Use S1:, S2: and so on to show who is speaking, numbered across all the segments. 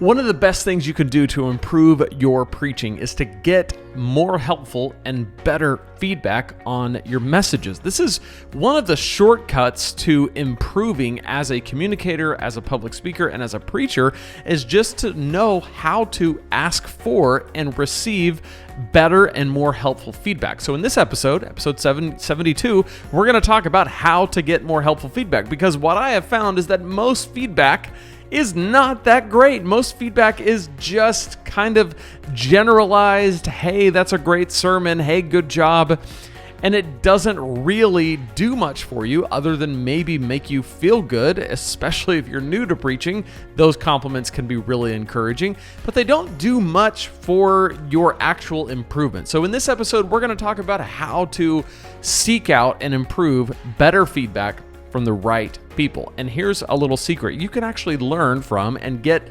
S1: One of the best things you can do to improve your preaching is to get more helpful and better feedback on your messages. This is one of the shortcuts to improving as a communicator, as a public speaker, and as a preacher, is just to know how to ask for and receive better and more helpful feedback. So in this episode 72, we're going to talk about how to get more helpful feedback, because what I have found is that most feedback is not that great. Most feedback is just kind of generalized. Hey, that's a great sermon. Hey, good job. And it doesn't really do much for you other than maybe make you feel good, especially if you're new to preaching. Those compliments can be really encouraging, but they don't do much for your actual improvement. So in this episode, we're going to talk about how to seek out and improve better feedback from the right people. And here's a little secret. You can actually learn from and get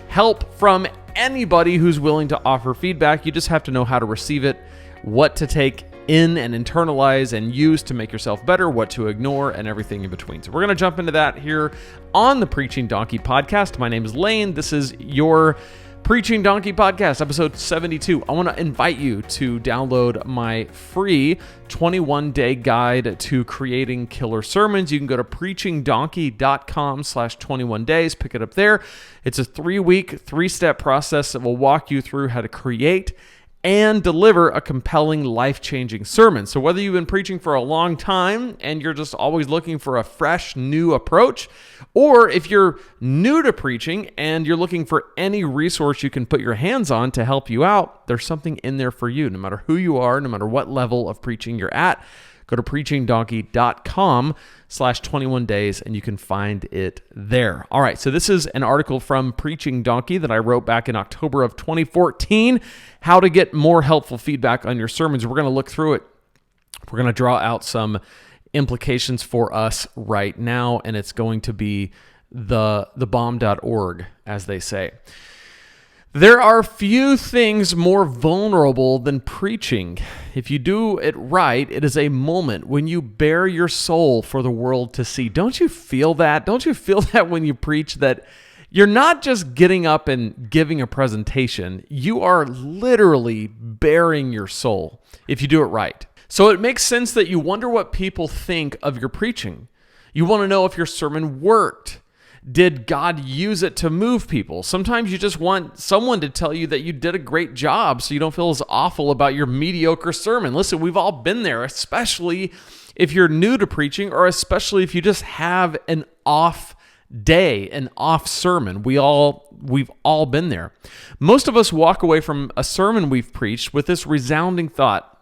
S1: help from anybody who's willing to offer feedback. You just have to know how to receive it, what to take in and internalize and use to make yourself better, what to ignore, and everything in between. So we're going to jump into that here on the Preaching Donkey podcast. My name is Lane. This is your Preaching Donkey podcast, episode 72. I want to invite you to download my free 21-day guide to creating killer sermons. You can go to preachingdonkey.com/21 days, pick it up there. It's a 3-week, 3-step process that will walk you through how to create and deliver a compelling, life-changing sermon. So whether you've been preaching for a long time and you're just always looking for a fresh, new approach, or if you're new to preaching and you're looking for any resource you can put your hands on to help you out, there's something in there for you, no matter who you are, no matter what level of preaching you're at. Go to preachingdonkey.com/21 days and you can find it there. All right, so this is an article from Preaching Donkey that I wrote back in October of 2014, how to get more helpful feedback on your sermons. We're going to look through it. We're going to draw out some implications for us right now, and it's going to be the bomb.org, as they say. There are few things more vulnerable than preaching. If you do it right, it is a moment when you bare your soul for the world to see. Don't you feel that? Don't you feel that when you preach, that you're not just getting up and giving a presentation, you are literally baring your soul if you do it right. So it makes sense that you wonder what people think of your preaching. You want to know if your sermon worked. Did God use it to move people? Sometimes you just want someone to tell you that you did a great job so you don't feel as awful about your mediocre sermon. Listen, we've all been there, especially if you're new to preaching, or especially if you just have an off day, an off sermon. We've all been there. Most of us walk away from a sermon we've preached with this resounding thought: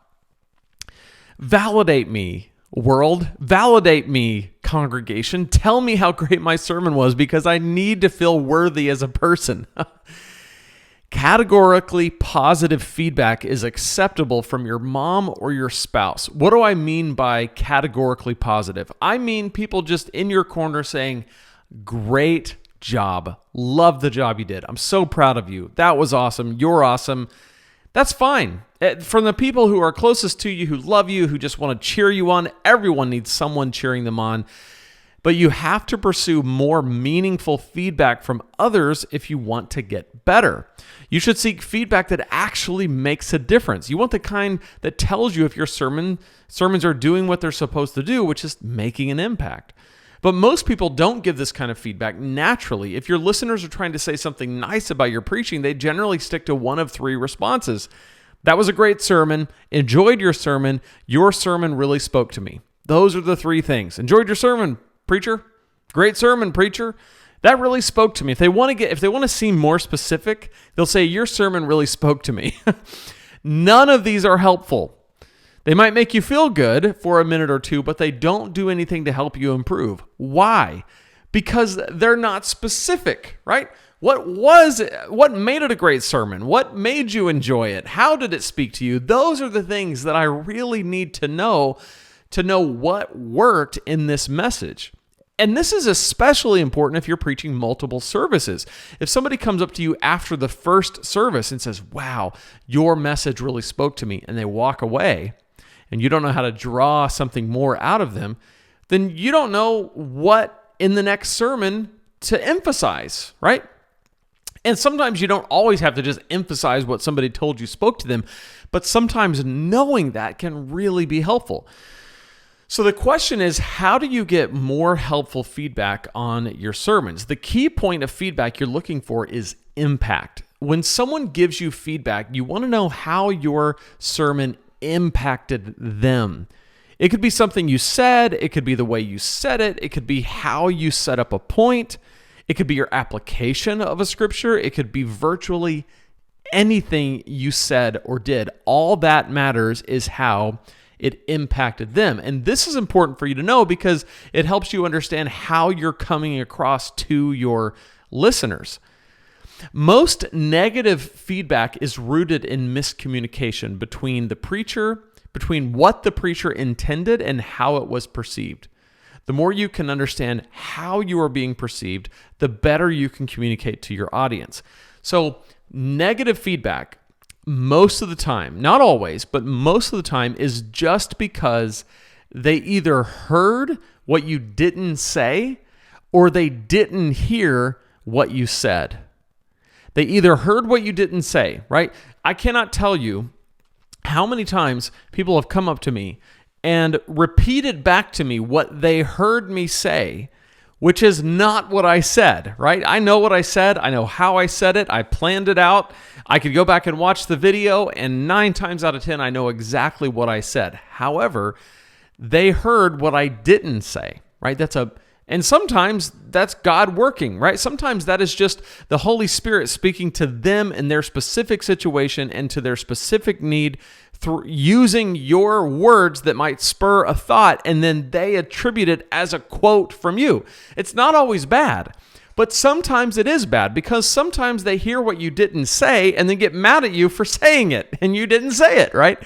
S1: validate me, world. Validate me, congregation. Tell me how great my sermon was, because I need to feel worthy as a person. Categorically positive feedback is acceptable from your mom or your spouse. What do I mean by categorically positive? I mean people just in your corner saying, great job. Love the job you did. I'm so proud of you. That was awesome. You're awesome. That's fine. From the people who are closest to you, who love you, who just want to cheer you on, everyone needs someone cheering them on. But you have to pursue more meaningful feedback from others if you want to get better. You should seek feedback that actually makes a difference. You want the kind that tells you if your sermons are doing what they're supposed to do, which is making an impact. But most people don't give this kind of feedback naturally. If your listeners are trying to say something nice about your preaching, they generally stick to one of 3 responses. That was a great sermon. Enjoyed your sermon. Your sermon really spoke to me. Those are the 3 things. Enjoyed your sermon, preacher. Great sermon, preacher. That really spoke to me. If they want to seem more specific, they'll say your sermon really spoke to me. None of these are helpful. They might make you feel good for a minute or two, but they don't do anything to help you improve. Why? Because they're not specific, right? What made it a great sermon? What made you enjoy it? How did it speak to you? Those are the things that I really need to know what worked in this message. And this is especially important if you're preaching multiple services. If somebody comes up to you after the first service and says, wow, your message really spoke to me, and they walk away, and you don't know how to draw something more out of them, then you don't know what in the next sermon to emphasize, right? And sometimes you don't always have to just emphasize what somebody told you spoke to them, but sometimes knowing that can really be helpful. So the question is, how do you get more helpful feedback on your sermons? The key point of feedback you're looking for is impact. When someone gives you feedback, you want to know how your sermon impacted them. It could be something you said, it could be the way you said it, it could be how you set up a point, it could be your application of a scripture, it could be virtually anything you said or did. All that matters is how it impacted them. And this is important for you to know because it helps you understand how you're coming across to your listeners. Most negative feedback is rooted in miscommunication between the preacher, between what the preacher intended and how it was perceived. The more you can understand how you are being perceived, the better you can communicate to your audience. So, negative feedback, most of the time, not always, but most of the time, is just because they either heard what you didn't say or they didn't hear what you said. They either heard what you didn't say, right? I cannot tell you how many times people have come up to me and repeated back to me what they heard me say, which is not what I said, right? I know what I said. I know how I said it. I planned it out. I could go back and watch the video, and 9 times out of 10, I know exactly what I said. However, they heard what I didn't say, right? And sometimes that's God working, right? Sometimes that is just the Holy Spirit speaking to them in their specific situation and to their specific need through using your words that might spur a thought, and then they attribute it as a quote from you. It's not always bad, but sometimes it is bad because sometimes they hear what you didn't say and then get mad at you for saying it, and you didn't say it, right?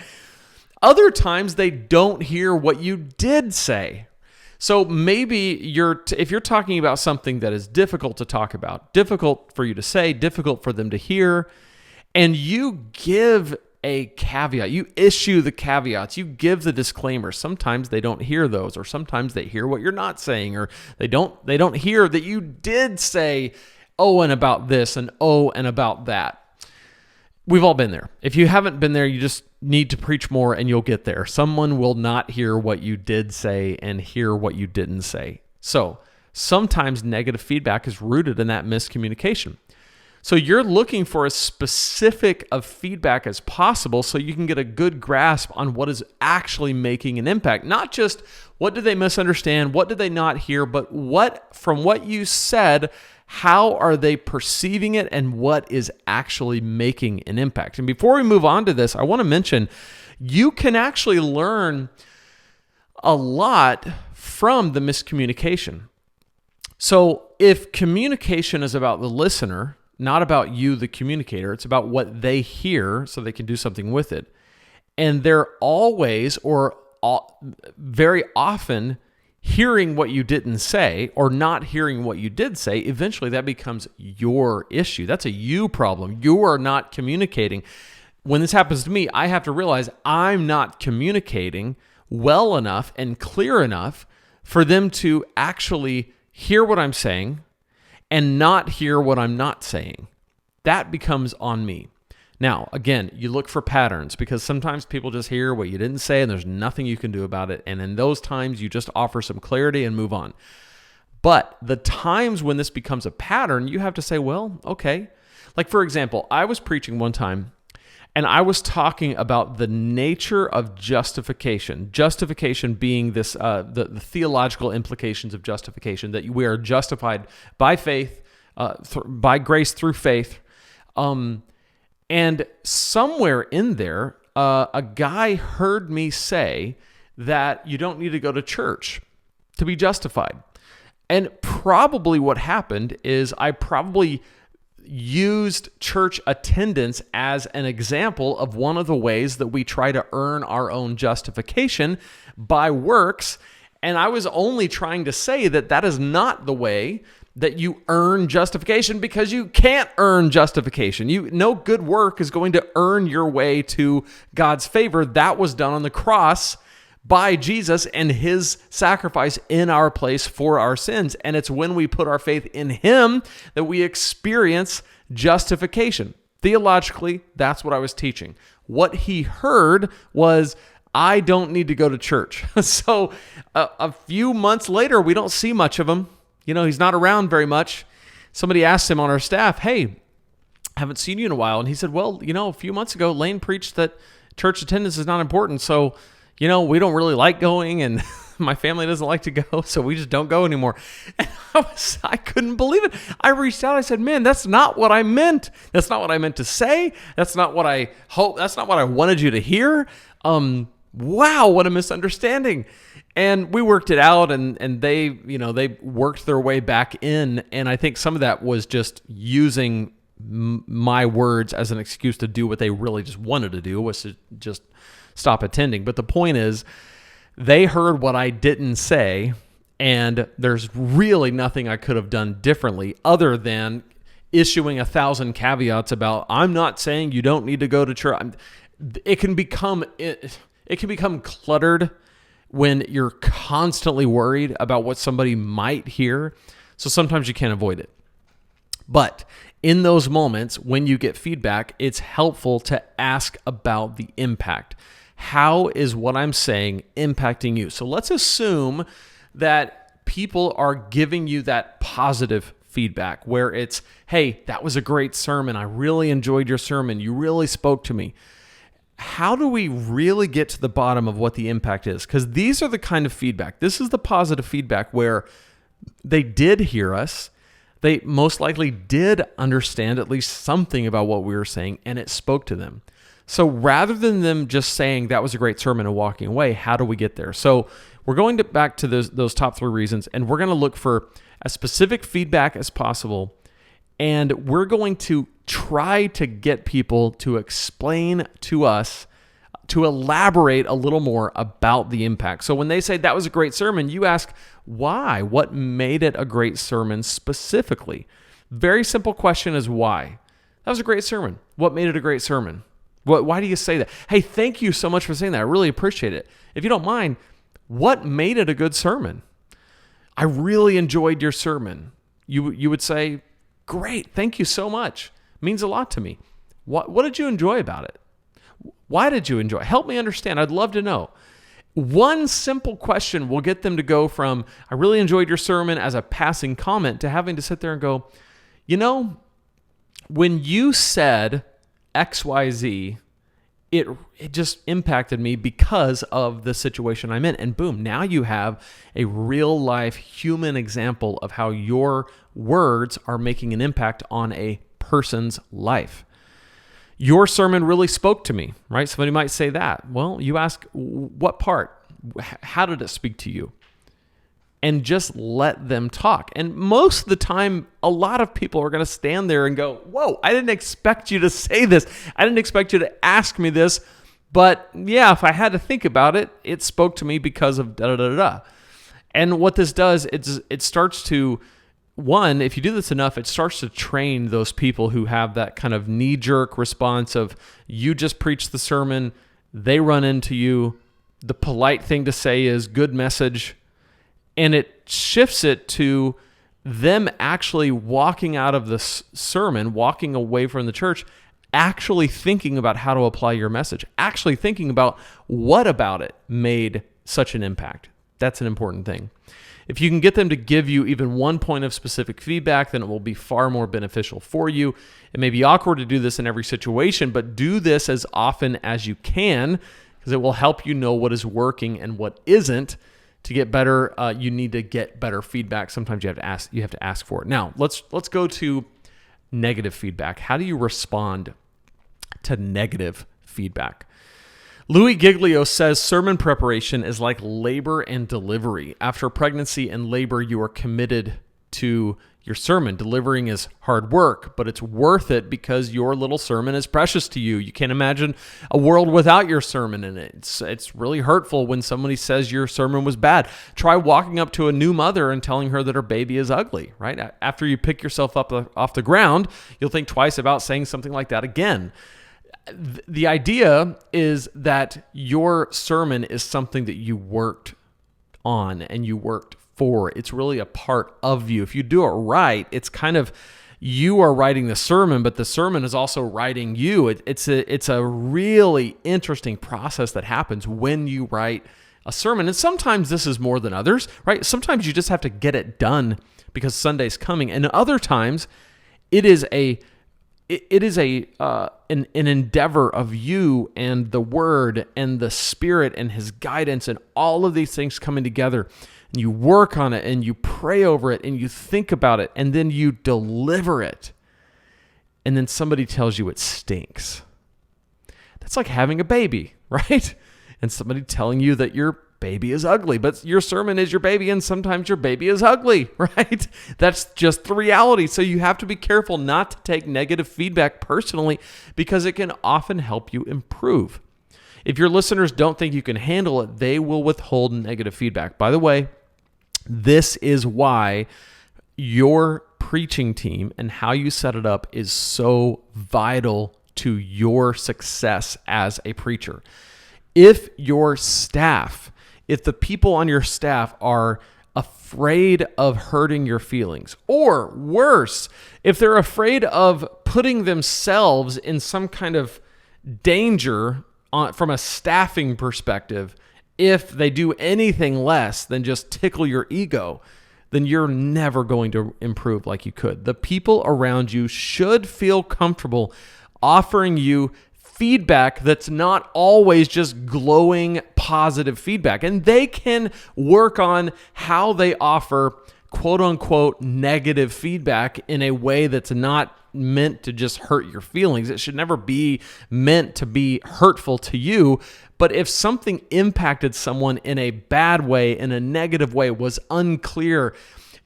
S1: Other times they don't hear what you did say. So maybe if you're talking about something that is difficult to talk about, difficult for you to say, difficult for them to hear, and you give a caveat, you issue the caveats, you give the disclaimers. Sometimes they don't hear those, or sometimes they hear what you're not saying, or they don't hear that you did say, oh, and about this, and oh, and about that. We've all been there. If you haven't been there, you just need to preach more and you'll get there. Someone will not hear what you did say and hear what you didn't say. So sometimes negative feedback is rooted in that miscommunication. So you're looking for as specific of feedback as possible so you can get a good grasp on what is actually making an impact. Not just what did they misunderstand, what did they not hear, but from what you said, how are they perceiving it and what is actually making an impact? And before we move on to this, I want to mention you can actually learn a lot from the miscommunication. So if communication is about the listener, not about you, the communicator, it's about what they hear so they can do something with it. And they're always or very often hearing what you didn't say or not hearing what you did say, eventually that becomes your issue. That's a you problem. You are not communicating. When this happens to me, I have to realize I'm not communicating well enough and clear enough for them to actually hear what I'm saying and not hear what I'm not saying. That becomes on me. Now, again, you look for patterns because sometimes people just hear what you didn't say and there's nothing you can do about it. And in those times, you just offer some clarity and move on. But the times when this becomes a pattern, you have to say, well, okay. Like, for example, I was preaching one time and I was talking about the nature of justification. Justification being this, the theological implications of justification, that we are justified by faith, by grace through faith. And somewhere in there, a guy heard me say that you don't need to go to church to be justified. And probably what happened is I probably used church attendance as an example of one of the ways that we try to earn our own justification by works. And I was only trying to say that that is not the way that you earn justification, because you can't earn justification. No good work is going to earn your way to God's favor. That was done on the cross by Jesus and his sacrifice in our place for our sins. And it's when we put our faith in him that we experience Justification. Theologically, that's what I was teaching. What he heard was, I don't need to go to church. So a few months later, we don't see much of him. He's not around very much. Somebody asked him on our staff, hey, haven't seen you in a while. And he said, well, a few months ago, Lane preached that church attendance is not important. So, we don't really like going, and my family doesn't like to go, so we just don't go anymore. And I couldn't believe it. I reached out. I said, man, that's not what I meant. That's not what I meant to say. That's not what I hope. That's not what I wanted you to hear. Wow, what a misunderstanding. And we worked it out, and they, they worked their way back in. And I think some of that was just using my words as an excuse to do what they really just wanted to do, was to just stop attending. But the point is, they heard what I didn't say, and there's really nothing I could have done differently other than issuing 1,000 caveats about, I'm not saying you don't need to go to church. It can become cluttered when you're constantly worried about what somebody might hear. So sometimes you can't avoid it. But in those moments, when you get feedback, it's helpful to ask about the impact. How is what I'm saying impacting you? So let's assume that people are giving you that positive feedback where it's, hey, that was a great sermon. I really enjoyed your sermon. You really spoke to me. How do we really get to the bottom of what the impact is? Because these are the kind of feedback. This is the positive feedback where they did hear us. They most likely did understand at least something about what we were saying, and it spoke to them. So rather than them just saying that was a great sermon and walking away, how do we get there? So we're going back to those top 3 reasons, and we're going to look for as specific feedback as possible, and we're going to try to get people to explain to us, to elaborate a little more about the impact. So when they say that was a great sermon, you ask, why? What made it a great sermon specifically? Very simple question is why. That was a great sermon. What made it a great sermon? Why do you say that? Hey, thank you so much for saying that. I really appreciate it. If you don't mind, what made it a good sermon? I really enjoyed your sermon. You would say, great, thank you so much. It means a lot to me. What did you enjoy about it? Why did you enjoy it? Help me understand. I'd love to know. One simple question will get them to go from, I really enjoyed your sermon as a passing comment, to having to sit there and go, when you said XYZ, it just impacted me because of the situation I'm in. And boom, now you have a real life human example of how your words are making an impact on a person's life. Your sermon really spoke to me, right? Somebody might say that. Well, you ask, what part? How did it speak to you? And just let them talk. And most of the time, a lot of people are going to stand there and go, whoa, I didn't expect you to say this. I didn't expect you to ask me this. But yeah, if I had to think about it, it spoke to me because of da-da-da-da. And what this does, it starts to, one, if you do this enough, it starts to train those people who have that kind of knee-jerk response of, you just preach the sermon, they run into you. The polite thing to say is, good message. And it shifts it to them actually walking out of the sermon, walking away from the church, actually thinking about how to apply your message, actually thinking about what about it made such an impact. That's an important thing. If you can get them to give you even one point of specific feedback, then it will be far more beneficial for you. It may be awkward to do this in every situation, but do this as often as you can, because it will help you know what is working and what isn't. To get better, you need to get better feedback. Sometimes you have to ask for it. Now, let's go to negative feedback. How do you respond to negative feedback? Louis Giglio says sermon preparation is like labor and delivery. After pregnancy and labor, you are committed to your sermon. Delivering is hard work, but it's worth it because your little sermon is precious to you. You can't imagine a world without your sermon in it. It's really hurtful when somebody says your sermon was bad. Try walking up to a new mother and telling her that her baby is ugly, right? After you pick yourself up off the ground, you'll think twice about saying something like that again. The idea is that your sermon is something that you worked on and you worked for. It's really a part of you. If you do it right, it's kind of you are writing the sermon, but the sermon is also writing you. It's a really interesting process that happens when you write a sermon. And sometimes this is more than others, right? Sometimes you just have to get it done because Sunday's coming. And other times it is an endeavor of you and the Word and the Spirit and His guidance and all of these things coming together. And you work on it and you pray over it and you think about it and then you deliver it. And then somebody tells you it stinks. That's like having a baby, right? And somebody telling you that your baby is ugly, but your sermon is your baby, and sometimes your baby is ugly, right? That's just the reality. So you have to be careful not to take negative feedback personally because it can often help you improve. If your listeners don't think you can handle it, they will withhold negative feedback. By the way, this is why your preaching team and how you set it up is so vital to your success as a preacher. If the people on your staff are afraid of hurting your feelings, or worse, if they're afraid of putting themselves in some kind of danger from a staffing perspective, if they do anything less than just tickle your ego, then you're never going to improve like you could. The people around you should feel comfortable offering you feedback that's not always just glowing positive feedback. And they can work on how they offer quote unquote negative feedback in a way that's not meant to just hurt your feelings. It should never be meant to be hurtful to you. But if something impacted someone in a bad way, in a negative way, was unclear,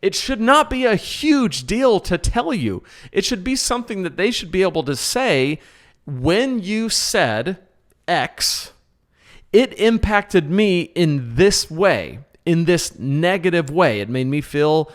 S1: it should not be a huge deal to tell you. It should be something that they should be able to say, when you said X, it impacted me in this way, in this negative way. It made me feel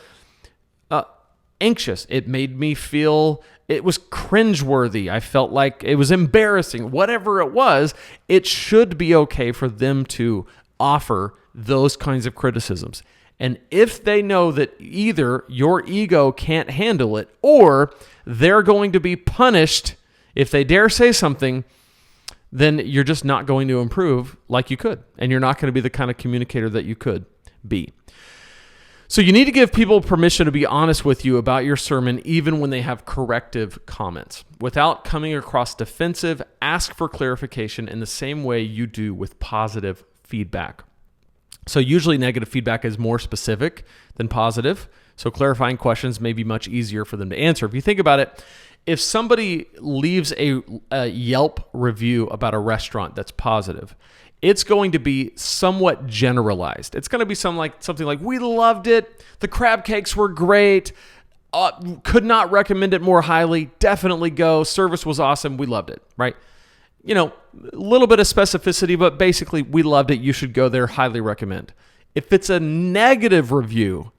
S1: anxious. It made me feel it was cringeworthy. I felt like it was embarrassing. Whatever it was, it should be okay for them to offer those kinds of criticisms. And if they know that either your ego can't handle it or they're going to be punished if they dare say something, then you're just not going to improve like you could. And you're not going to be the kind of communicator that you could be. So you need to give people permission to be honest with you about your sermon, even when they have corrective comments. Without coming across defensive, ask for clarification in the same way you do with positive feedback. So usually negative feedback is more specific than positive. So clarifying questions may be much easier for them to answer. If you think about it, if somebody leaves a Yelp review about a restaurant that's positive, it's going to be somewhat generalized. It's going to be something like, we loved it, the crab cakes were great, could not recommend it more highly, definitely go, service was awesome, we loved it, right? You know, a little bit of specificity, but basically, we loved it, you should go there, highly recommend. If it's a negative review,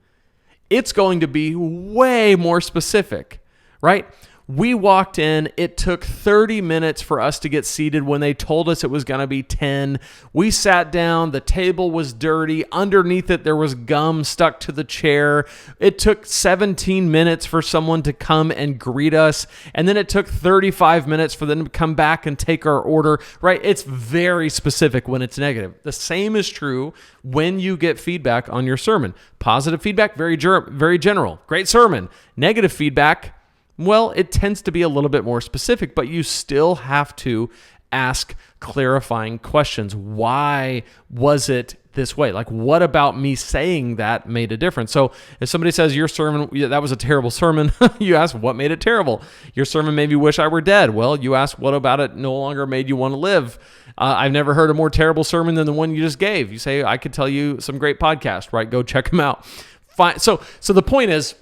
S1: it's going to be way more specific, right? We walked in, it took 30 minutes for us to get seated when they told us it was going to be 10. We sat down, the table was dirty. Underneath it, there was gum stuck to the chair. It took 17 minutes for someone to come and greet us. And then it took 35 minutes for them to come back and take our order, right? It's very specific when it's negative. The same is true when you get feedback on your sermon. Positive feedback, very general. Great sermon. Negative feedback, well, it tends to be a little bit more specific, but you still have to ask clarifying questions. Why was it this way? Like, what about me saying that made a difference? So if somebody says your sermon, that was a terrible sermon, you ask, what made it terrible? Your sermon made me wish I were dead. Well, you ask, what about it no longer made you want to live? I've never heard a more terrible sermon than the one you just gave. You say, I could tell you some great podcasts, right? Go check them out. Fine. So the point is,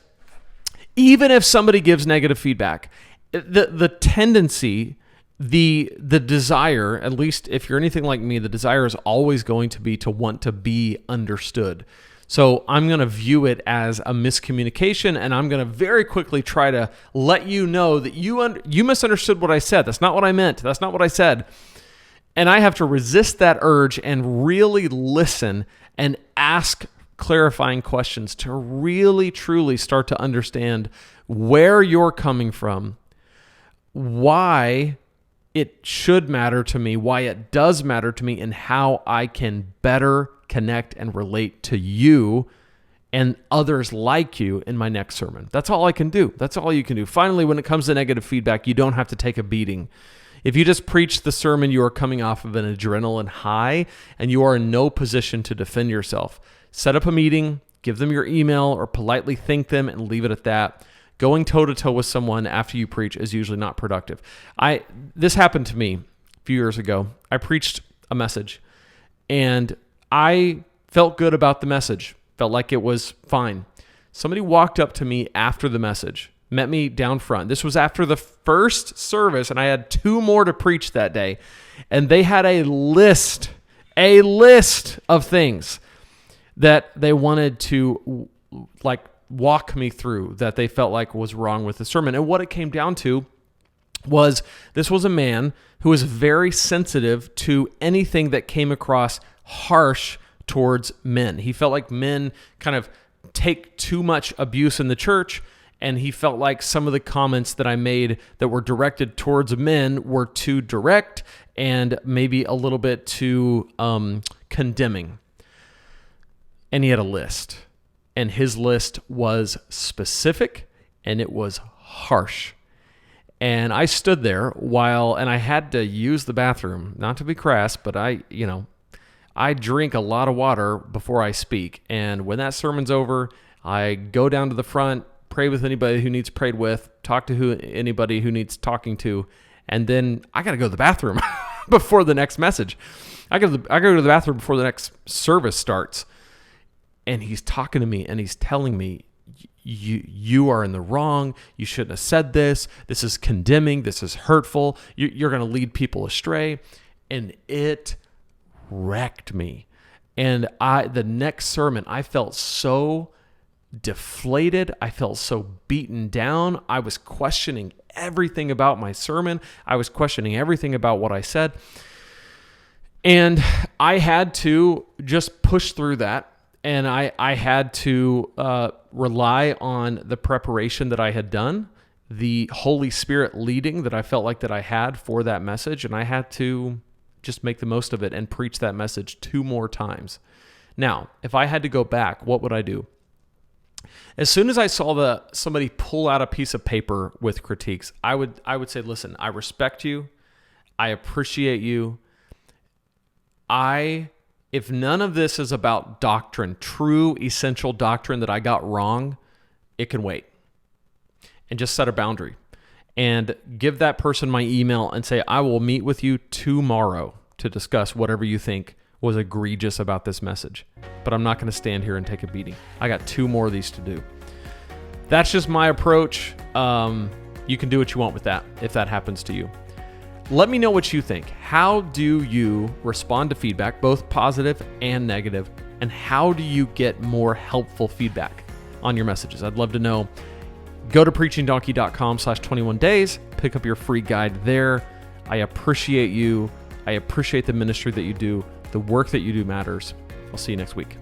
S1: even if somebody gives negative feedback, the tendency, the desire, at least if you're anything like me, the desire is always going to be to want to be understood. So I'm going to view it as a miscommunication, and I'm going to very quickly try to let you know that you misunderstood what I said. That's not what I meant. That's not what I said. And I have to resist that urge and really listen and ask clarifying questions to really, truly start to understand where you're coming from, why it should matter to me, why it does matter to me, and how I can better connect and relate to you and others like you in my next sermon. That's all I can do. That's all you can do. Finally, when it comes to negative feedback, you don't have to take a beating. If you just preach the sermon, you are coming off of an adrenaline high and you are in no position to defend yourself. Set up a meeting, give them your email, or politely thank them and leave it at that. Going toe-to-toe with someone after you preach is usually not productive. This happened to me a few years ago. I preached a message and I felt good about the message. Felt like it was fine. Somebody walked up to me after the message, met me down front. This was after the first service, and I had 2 more to preach that day. And they had a list of things that they wanted to walk me through that they felt like was wrong with the sermon. And what it came down to was this was a man who was very sensitive to anything that came across harsh towards men. He felt like men kind of take too much abuse in the church, and he felt like some of the comments that I made that were directed towards men were too direct and maybe a little bit too condemning. And he had a list, and his list was specific and it was harsh. And I stood there and I had to use the bathroom, not to be crass, but I drink a lot of water before I speak. And when that sermon's over, I go down to the front, pray with anybody who needs prayed with, talk to anybody who needs talking to, and then I got to go to the bathroom before the next message. I go to the bathroom before the next service starts. And he's talking to me and he's telling me, you are in the wrong. You shouldn't have said this. This is condemning. This is hurtful. You're going to lead people astray. And it wrecked me. And the next sermon, I felt so deflated. I felt so beaten down. I was questioning everything about my sermon. I was questioning everything about what I said. And I had to just push through that. And I had to rely on the preparation that I had done, the Holy Spirit leading that I felt like that I had for that message. And I had to just make the most of it and preach that message 2 more times. Now, if I had to go back, what would I do? As soon as I saw somebody pull out a piece of paper with critiques, I would say, listen, I respect you. I appreciate you. If none of this is about doctrine, true essential doctrine that I got wrong, it can wait. And just set a boundary. And give that person my email and say, I will meet with you tomorrow to discuss whatever you think was egregious about this message. But I'm not going to stand here and take a beating. I got 2 more of these to do. That's just my approach. You can do what you want with that if that happens to you. Let me know what you think. How do you respond to feedback, both positive and negative? And how do you get more helpful feedback on your messages? I'd love to know. Go to preachingdonkey.com/21 days. Pick up your free guide there. I appreciate you. I appreciate the ministry that you do. The work that you do matters. I'll see you next week.